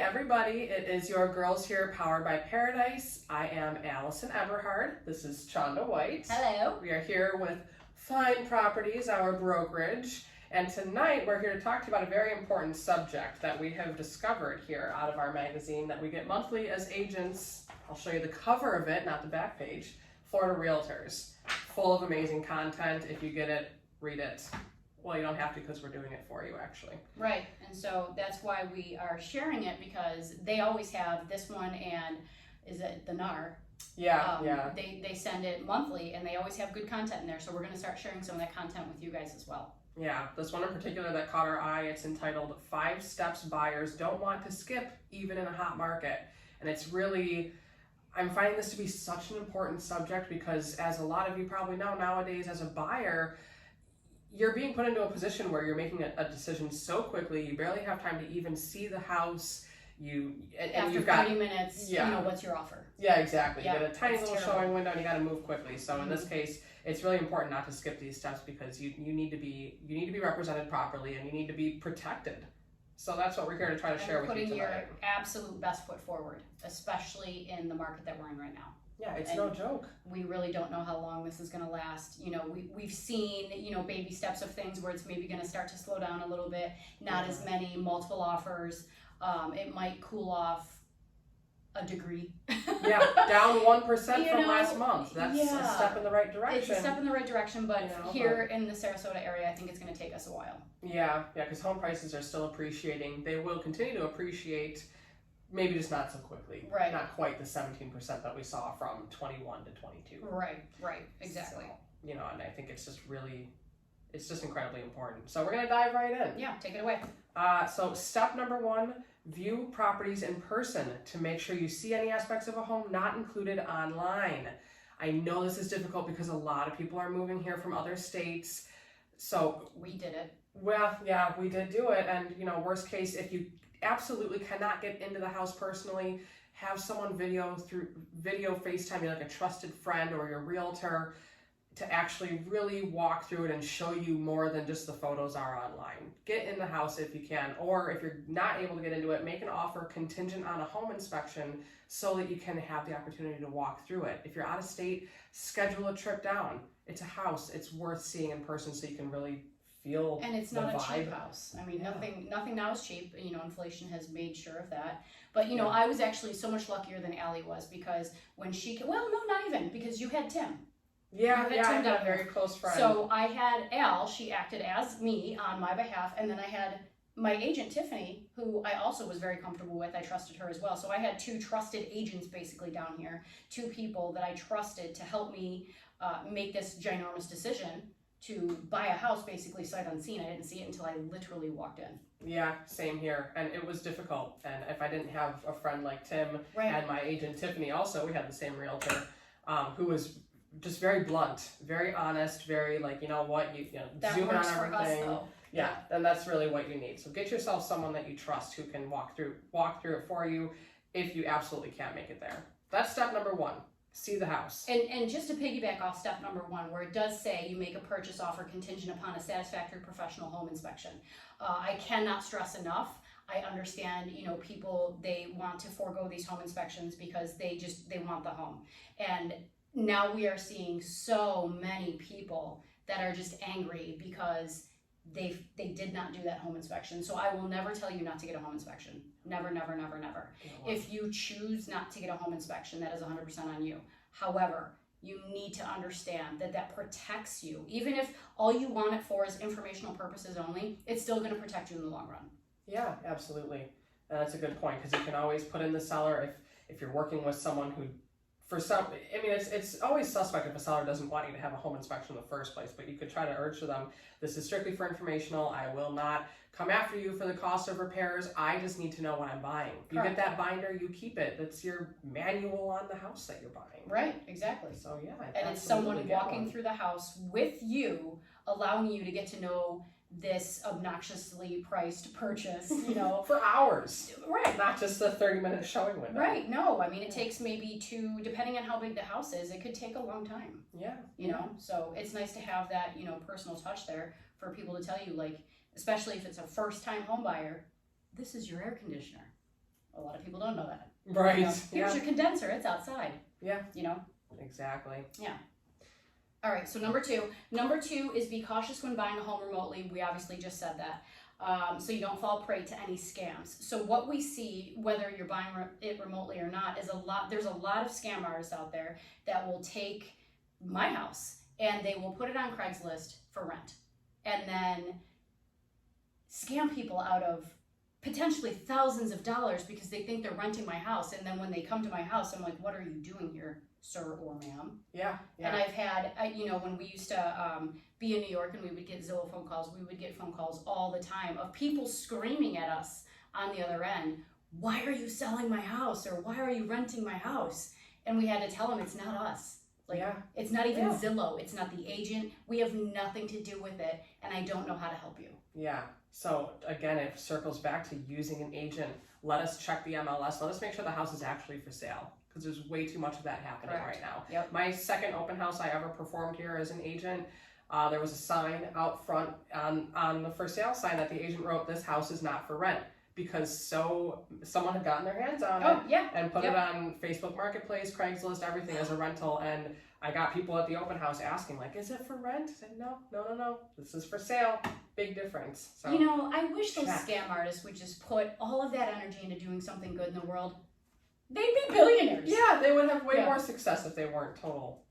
everybody. It is your Girls Here Powered by Paradise. I am Allison Eberhard. This is Chanda White. Hello. We are here with Fine Properties, our brokerage. And tonight we're here to talk to you about a very important subject that we have discovered here out of our magazine that we get monthly as agents. I'll show you the cover of it, not the back page. Florida Realtors. Full of amazing content. If you get it, read it. Well, you don't have to because we're doing it for you, actually. Right, and so that's why we are sharing it, because they always have this one, and is it the NAR? Yeah. They send it monthly, and they always have good content in there, so we're going to start sharing some of that content with you guys as well. Yeah, this one in particular that caught our eye, it's entitled 5 Steps Buyers Don't Want to Skip Even in a Hot Market. And it's really, I'm finding this to be such an important subject because, as a lot of you probably know, nowadays as a buyer, you're being put into a position where you're making a decision so quickly, you barely have time to even see the house. After You've got 30 minutes, yeah. What's your offer? Yeah, exactly. Yeah, you get a tiny little terrible. showing window and you got to move quickly. So in this case, it's really important not to skip these steps because you need to be represented properly and you need to be protected. So that's what we're here to try to share with you Putting tonight. your absolute best foot forward, especially in the market that we're in right now. Yeah, it's no joke. We really don't know how long this is going to last. We've seen, baby steps of things where it's maybe going to start to slow down a little bit, not as many, multiple offers. It might cool off a degree. Yeah, down 1% from last month. That's a step in the right direction. It's a step in the right direction, but here in the Sarasota area, I think it's going to take us a while. Yeah, because home prices are still appreciating. They will continue to appreciate, maybe just not so quickly. Right. Not quite the 17% that we saw from 21 to 22. Right, exactly. So, and I think it's just incredibly important. So we're going to dive right in. Yeah, take it away. So step number 1, view properties in person to make sure you see any aspects of a home not included online. I know this is difficult because a lot of people are moving here from other states. So we did it. Well, yeah, we did do it. And, worst case, if you absolutely cannot get into the house personally, have someone video FaceTime you, like a trusted friend or your realtor, to actually really walk through it and show you more than just the photos are online. Get in the house if you can, or if you're not able to get into it, make an offer contingent on a home inspection so that you can have the opportunity to walk through it. If you're out of state, schedule a trip down. It's a house. It's worth seeing in person so you can really feel and it's the not vibe. A cheap house. I mean, nothing now is cheap. Inflation has made sure of that. But I was actually so much luckier than Allie was, because when not even, because you had Tim. Yeah, I had a very close friend. So I had Al, she acted as me on my behalf, and then I had my agent Tiffany, who I also was very comfortable with. I trusted her as well. So I had 2 trusted agents basically down here, 2 people that I trusted to help me make this ginormous decision to buy a house basically sight unseen. I didn't see it until I literally walked in. Yeah, same here. And it was difficult. And if I didn't have a friend like Tim and my agent Tiffany also, we had the same realtor, who was just very blunt, very honest, very like, that zoom in on works for everything. us, though. Yeah, and that's really what you need. So get yourself someone that you trust who can walk through it for you if you absolutely can't make it there. That's step number 1. See the house. And just to piggyback off step number 1, where it does say you make a purchase offer contingent upon a satisfactory professional home inspection. I cannot stress enough. I understand, people, they want to forego these home inspections because they want the home. And now we are seeing so many people that are just angry because they did not do that home inspection. So I will never tell you not to get a home inspection. Never, never, never, never. If you choose not to get a home inspection, that is 100% on you. However, you need to understand that protects you. Even if all you want it for is informational purposes only, it's still going to protect you in the long run. Yeah, absolutely. And that's a good point, because you can always put in the seller if you're working with someone who, it's always suspect if a seller doesn't want you to have a home inspection in the first place, but you could try to urge to them, this is strictly for informational. I will not come after you for the cost of repairs. I just need to know what I'm buying. You get that binder, you keep it. That's your manual on the house that you're buying. Right, exactly. So yeah. And it's someone walking through the house with you, allowing you to get to know this obnoxiously priced purchase, for hours. Right. Not just a 30-minute showing window. Right. No, I mean, it takes maybe 2, depending on how big the house is, it could take a long time. Yeah. So it's nice to have that, personal touch there for people to tell you, like, especially if it's a first-time home buyer, this is your air conditioner. A lot of people don't know that. Right. You know, here's Yeah. your condenser, it's outside. Yeah. You know? Exactly. All right, so number two is be cautious when buying a home remotely. We obviously just said that. So you don't fall prey to any scams. So what we see, whether you're buying it remotely or not, is there's a lot of scam artists out there that will take my house and they will put it on Craigslist for rent and then scam people out of potentially thousands of dollars because they think they're renting my house. And then when they come to my house, I'm like, what are you doing here, sir or ma'am? Yeah. And I've had, when we used to be in New York and we would get Zillow phone calls, we would get phone calls all the time of people screaming at us on the other end, why are you selling my house? Or why are you renting my house? And we had to tell them it's not us. Like, it's not even Zillow. It's not the agent. We have nothing to do with it. And I don't know how to help you. Yeah. So again, it circles back to using an agent. Let us check the MLS. Let us make sure the house is actually for sale, because there's way too much of that happening right now. Yep. My second open house I ever performed here as an agent, there was a sign out front on the for sale sign that the agent wrote, "This house is not for rent," because someone had gotten their hands on it and put it on Facebook Marketplace, Craigslist, everything as a rental. And I got people at the open house asking, like, is it for rent? I said, no, this is for sale. Big difference. So, I wish those scam artists would just put all of that energy into doing something good in the world. They'd be billionaires. Yeah, they would have way more success if they weren't total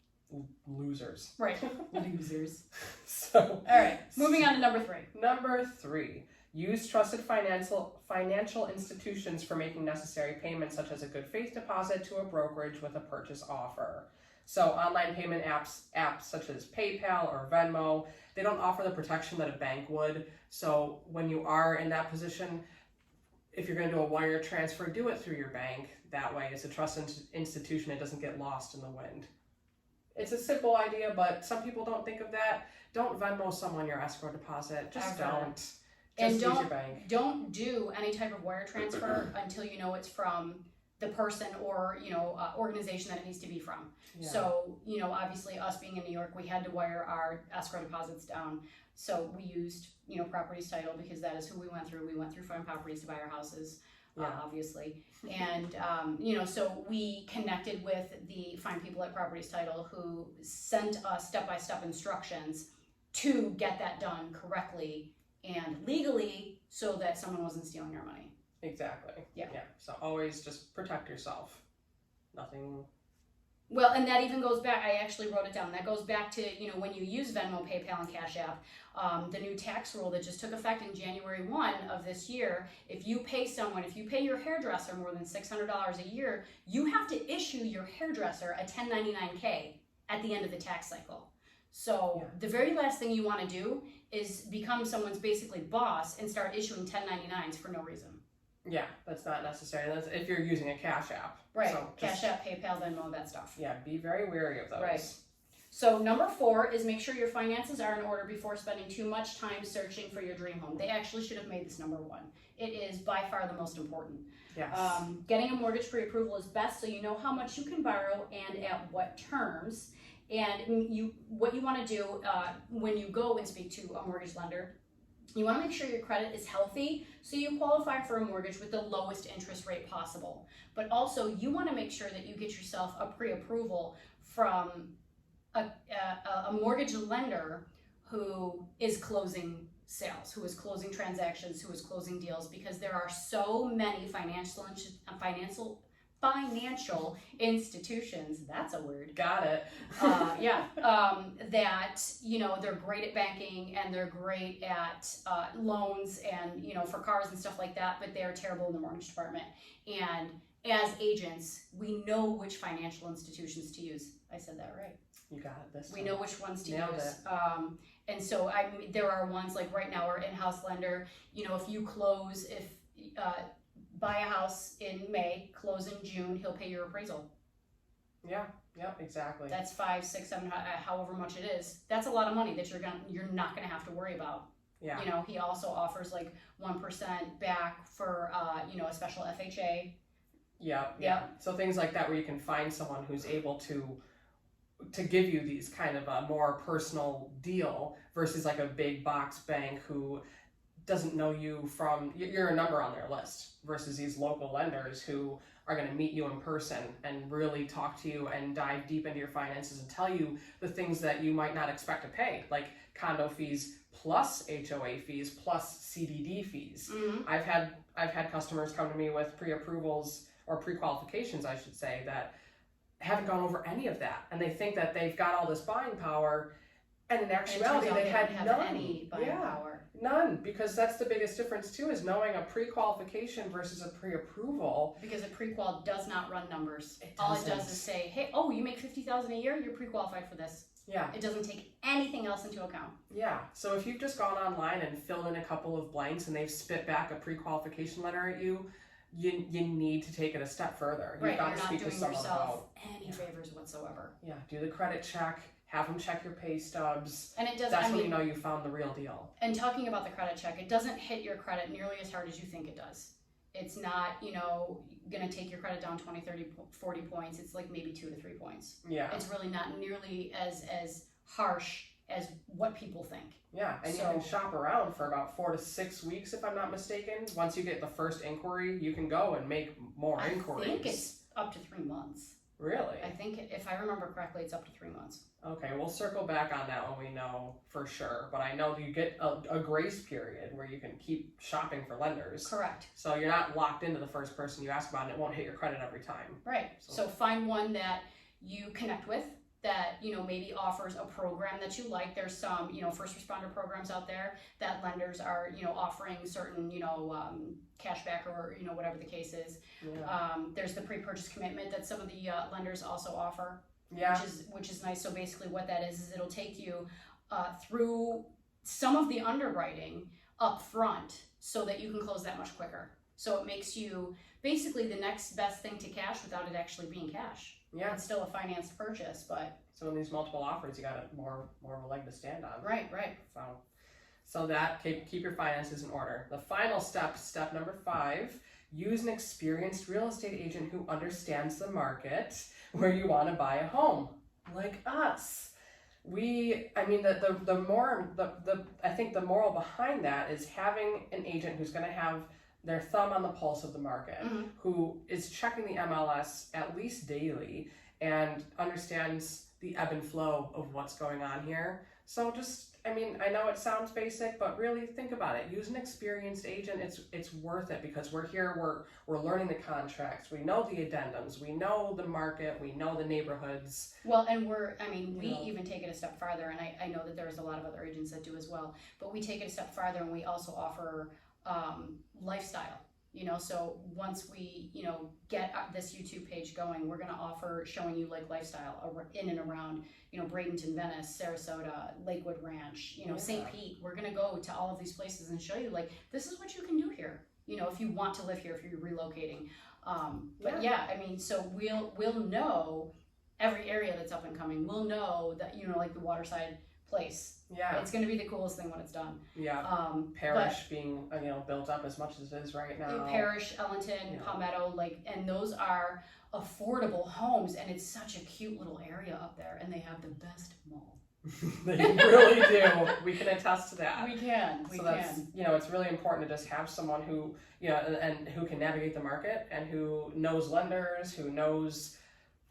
losers. Right. Losers. So, all right, moving on to number three. Number three, use trusted financial institutions for making necessary payments, such as a good faith deposit to a brokerage with a purchase offer. So online payment apps such as PayPal or Venmo, they don't offer the protection that a bank would. So when you are in that position, if you're going to do a wire transfer, do it through your bank. That way, it's a trusted institution. It doesn't get lost in the wind. It's a simple idea, but some people don't think of that. Don't Venmo someone your escrow deposit. Just don't. Just use your bank. Don't do any type of wire transfer until you know it's from the person or organization that it needs to be from. Yeah. So obviously us being in New York, we had to wire our escrow deposits down. So we used Properties Title, because that is who we went through. We went through Fine Properties to buy our houses. Obviously. And, so we connected with the fine people at Properties Title who sent us step-by-step instructions to get that done correctly and legally so that someone wasn't stealing our money. Exactly. Yeah. So always just protect yourself. Nothing. Well, and that even goes back, I actually wrote it down, that goes back to, when you use Venmo, PayPal, and Cash App, the new tax rule that just took effect in January 1 of this year, if you pay your hairdresser more than $600 a year, you have to issue your hairdresser a 1099-K at the end of the tax cycle. So the very last thing you want to do is become someone's basically boss and start issuing 1099s for no reason. Yeah, that's not necessary. That's if you're using a Cash App. Right, so Cash App, PayPal, Venmo, that stuff. Yeah, be very wary of those. Right. So number 4 is make sure your finances are in order before spending too much time searching for your dream home. They actually should have made this number 1. It is by far the most important. Yes. Getting a mortgage pre-approval is best so you know how much you can borrow and at what terms. And what you want to do when you go and speak to a mortgage lender, you want to make sure your credit is healthy so you qualify for a mortgage with the lowest interest rate possible. But also you want to make sure that you get yourself a pre-approval from a mortgage lender who is closing sales, who is closing transactions, who is closing deals, because there are so many financial institutions, that's a word. Got it. That, they're great at banking and they're great at loans and, for cars and stuff like that, but they're terrible in the mortgage department. And as agents, we know which financial institutions to use. I said that right. You got it this time. We know which ones to Nailed use. It. And so there are ones like right now our in-house lender, if you buy a house in May, close in June, he'll pay your appraisal. Yeah, exactly. That's 5, 6, 7, however much it is. That's a lot of money that you're not gonna have to worry about. Yeah. He also offers like 1% back for a special FHA. Yeah. So things like that where you can find someone who's able to give you these kind of a more personal deal versus like a big box bank who doesn't know you from, you're a number on their list, versus these local lenders who are going to meet you in person and really talk to you and dive deep into your finances and tell you the things that you might not expect to pay, like condo fees plus HOA fees plus CDD fees. I've had customers come to me with pre-approvals or pre-qualifications, I should say, that haven't gone over any of that, and they think that they've got all this buying power, and in actuality they had none. Any buying power. None, because that's the biggest difference too, is knowing a pre-qualification versus a pre-approval. Because a pre-qual does not run numbers. It All it doesn't. does is say, hey, oh, you make $50,000 a year, you're pre-qualified for this. Yeah. It doesn't take anything else into account. Yeah. So if you've just gone online and filled in a couple of blanks and they've spit back a pre-qualification letter at you, you need to take it a step further. Right, You've got you're to not speak to doing someone yourself about. any favors whatsoever. Yeah. Do the credit check. Have them check your pay stubs. And it does. That's when you know you found the real deal. And talking about the credit check, it doesn't hit your credit nearly as hard as you think it does. It's not, going to take your credit down 20, 30, 40 points. It's like maybe 2 to 3 points. Yeah. It's really not nearly as harsh as what people think. Yeah, and you can shop around for about 4 to 6 weeks, if I'm not mistaken. Once you get the first inquiry, you can go and make more inquiries. I think it's up to 3 months. Really? I think, if I remember correctly, it's up to 3 months. Okay, we'll circle back on that when we know for sure. But I know you get a grace period where you can keep shopping for lenders. Correct. So you're not locked into the first person you ask about, and it won't hit your credit every time. Right. So find one that you connect with, that maybe offers a program that you like. There's some first responder programs out there that lenders are offering certain cashback or whatever the case is. Yeah. There's the pre-purchase commitment that some of the lenders also offer. Yeah. Which is nice. So basically what that is it'll take you through some of the underwriting up front so that you can close that much quicker. So it makes you basically the next best thing to cash without it actually being cash. Yeah. It's still a financed purchase, but So in these multiple offers, you got more of a leg to stand on. right. So that keep your finances in order. The final step number 5, use an experienced real estate agent who understands the market where you want to buy a home, like us. I think the moral behind that is having an agent who's going to have their thumb on the pulse of the market, who is checking the MLS at least daily and understands the ebb and flow of what's going on here. So I know it sounds basic, but really think about it. Use an experienced agent. It's worth it, because we're here, we're learning the contracts. We know the addendums. We know the market. We know the neighborhoods. Well, and we even take it a step farther, and I know that there's a lot of other agents that do as well, but we take it a step farther and we also offer lifestyle. So once we, get this YouTube page going, we're going to offer showing you like lifestyle in and around, Bradenton, Venice, Sarasota, Lakewood Ranch, St. Pete. We're going to go to all of these places and show you like, this is what you can do here, if you want to live here, if you're relocating. So we'll know every area that's up and coming. We'll know that, like the Waterside place. Yeah. It's going to be the coolest thing when it's done. Yeah. Parish being, built up as much as it is right now. Parish, Ellington, Palmetto, and those are affordable homes, and it's such a cute little area up there, and they have the best mall. They really do. We can attest to that. We can. That's, it's really important to just have someone who, and who can navigate the market and who knows lenders, who knows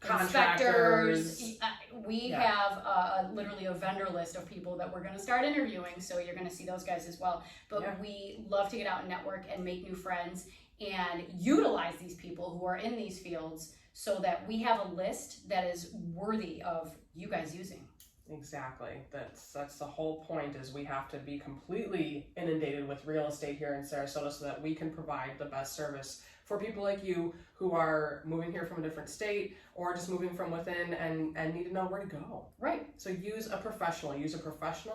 contractors. We have literally a vendor list of people that we're going to start interviewing, so you're going to see those guys as well. But we love to get out and network and make new friends and utilize these people who are in these fields so that we have a list that is worthy of you guys using. Exactly. That's the whole point, is we have to be completely inundated with real estate here in Sarasota so that we can provide the best service for people like you who are moving here from a different state or just moving from within and need to know where to go. Right. So use a professional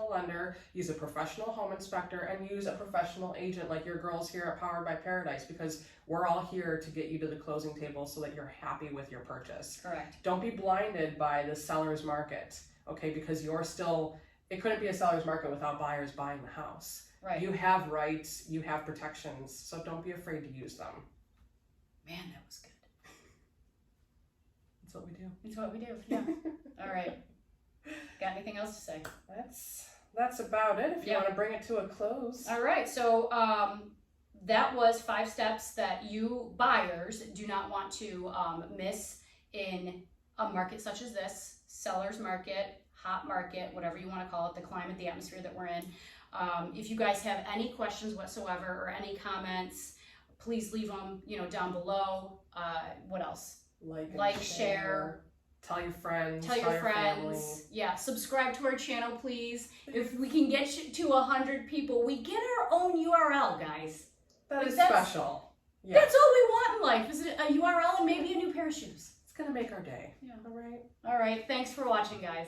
lender, use a professional home inspector, and use a professional agent like your girls here at Powered by Paradise, because we're all here to get you to the closing table so that you're happy with your purchase. Correct. Don't be blinded by the seller's market, okay? Because it couldn't be a seller's market without buyers buying the house. Right. You have rights, you have protections, so don't be afraid to use them. Man, that was good. That's what we do. It's what we do, yeah. All right. Got anything else to say? that's about it. If you Yeah. want to bring it to a close. All right, so that was 5 steps that you buyers do not want to miss in a market such as this, seller's market, hot market, whatever you want to call it, the climate, the atmosphere that we're in. If you guys have any questions whatsoever or any comments, please leave them, down below. What else? Like, share. Tell your friends. Tell your family. friends. Yeah, subscribe to our channel, please. If we can get to 100 people, we get our own URL, guys. That is That's- special. Yeah. That's all we want in life, is a URL and maybe a new pair of shoes. It's going to make our day. Yeah. All right. All right, thanks for watching, guys.